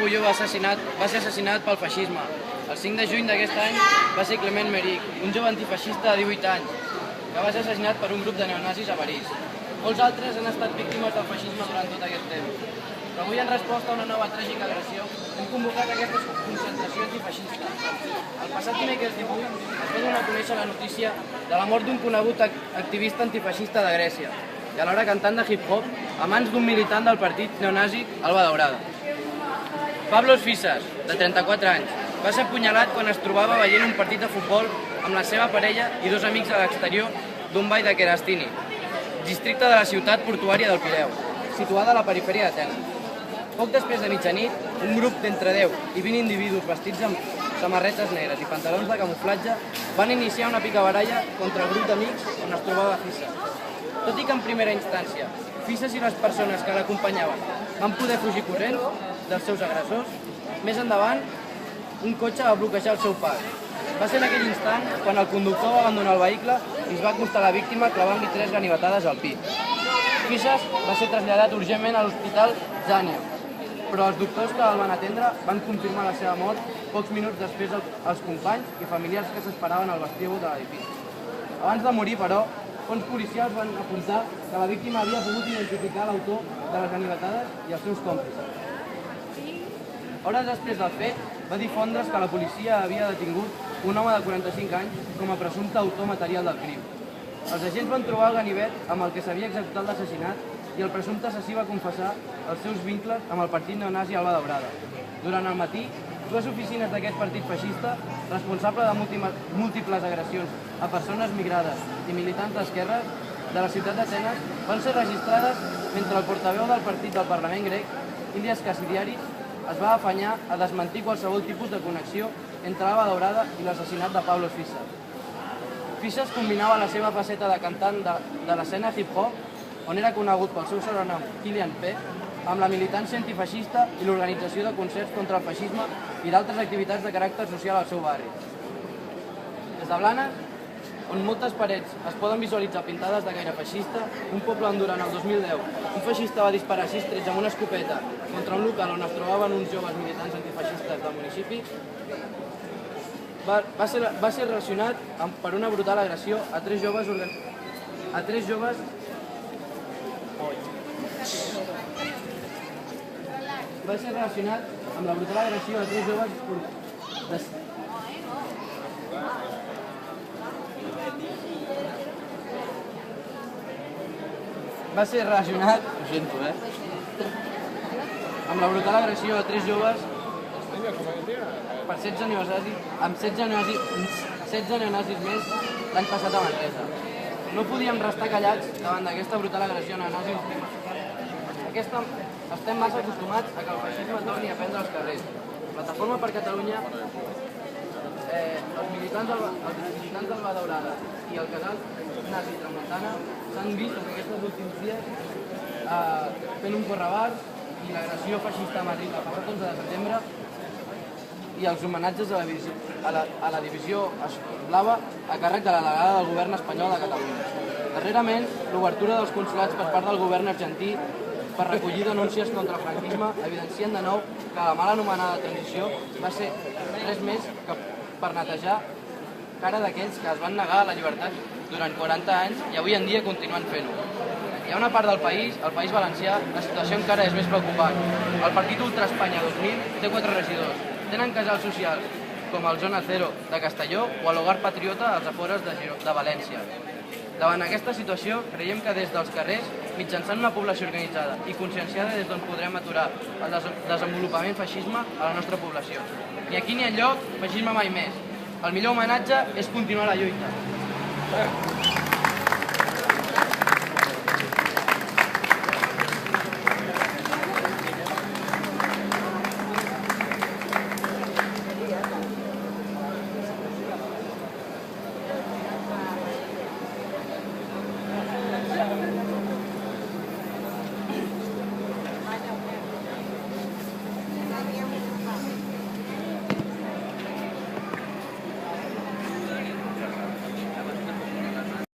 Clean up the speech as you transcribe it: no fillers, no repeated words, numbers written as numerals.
Agulló va ser assassinat pel feixisme. El 5 de juny d'aquest any va ser Clement Méric, un jove antifeixista de 18 anys, que va ser assassinat per un grup de neonazis a París. Molts altres han estat víctimes del feixisme durant tot aquest temps. Però avui, en resposta a una nova tràgica agressió, hem convocat aquesta concentració antifeixista. El passat dimecres 18 es va donar a conèixer la notícia de la mort d'un conegut activista antifeixista de Grècia i alhora cantant de hip-hop a mans d'un militant del partit neonazi Alba Daurada. Pablos Fisas, de 34 anys, va ser apunyalat quan es trobava veient un partit de futbol amb la seva parella i dos amics a l'exterior d'un ball de Kerastini, districte de la ciutat portuària del Pireu, situada a la perifèria d'Atenes. Poc després de mitjanit, un grup d'entre 10 i 20 individus vestits amb samarretes negres i pantalons de camuflatge van iniciar una picabaralla contra el grup d'amics on es trobava Fisas. Tot i que en primera instància Fisas i les persones que l'acompanyaven van poder fugir corrents dels seus agressors, més endavant un cotxe va bloquejar el seu pas. Va ser en aquell instant quan el conductor va abandonar el vehicle i es va acostar a la víctima clavant-li 3 ganivetades al pit. Fisas va ser traslladat urgentment a l'hospital Zània, però els doctors que el van atendre van confirmar la seva mort pocs minuts després als companys i familiars que s'esperaven al vestíbul de l'edifici. Abans de morir, però, fons policials van apuntar que la víctima havia pogut identificar l'autor de les ganivetades i els seus còmplices. Hores després del fet, va difondre's que la policia havia detingut un home de 45 anys com a presumpte autor material del crim. Els agents van trobar el ganivet amb el que s'havia executat l'assassinat i el presumpte assassí va confessar els seus vincles amb el partit neonazi Alba Daurada. Durant el matí, 2 oficines d'aquest partit feixista, responsable de múltiples agressions a persones migrades i militants d'esquerres de la ciutat d'Atenes, van ser registrades mentre el portaveu del partit del Parlament grec, Ilias Kasidiaris, es va afanyar a desmentir qualsevol tipus de connexió entre Alba Daurada i l'assassinat de Pablos Fisas. Fisas combinava la seva faceta de cantant de l'escena hip-hop, on era conegut pel seu sobrenom Kylian P, amb la militància antifeixista i l'organització de concerts contra el feixisme i d'altres activitats de caràcter social al seu barri. Des de Blanes, on moltes parets es poden visualitzar pintades de gaire feixista, un poble on durant el 2010 un feixista va disparar 6 trets amb una escopeta contra un local on es trobaven uns joves militants antifeixistes del municipi, va ser relacionat per una brutal agressió a 3 joves va ser relacionat amb la brutal agressió a 3 joves va ser relacionat amb la brutal agressió a 3 joves per 16 neonazis més l'any passat a Manresa. No podíem restar callats davant d'aquesta brutal agressió neonazi. Estem massa acostumats a que el feixisme torni a prendre els carrers. Plataforma per Catalunya, els militants d'Alba Daurada i el casal nazi Tramuntana s'han vist en aquests últims dies fent un correbars i l'agressió feixista a Madrid el passat 11 de setembre i els homenatges a la divisió blava a càrrec de la delegada del govern espanyol de Catalunya. Darrerament, l'obertura dels consulats per part del govern argentí per recollir denúncies contra el franquisme evidencien de nou que la mal anomenada transició va ser res més que per netejar cara d'aquells que es van negar a la llibertat durant 40 anys i avui en dia continuen fent-ho. Hi ha una part del país, el País Valencià, la situació encara és més preocupant. El partit Ultra Espanya 2000 té 4 regidors. Tenen casals socials, com el Zona Cero de Castelló o l'Hogar Patriota als afores de València. Davant aquesta situació, creiem que des dels carrers, mitjançant una població organitzada i conscienciada des d'on podrem aturar el desenvolupament feixisme a la nostra població. Ni aquí ni enlloc, feixisme mai més. El millor homenatge és continuar la lluita.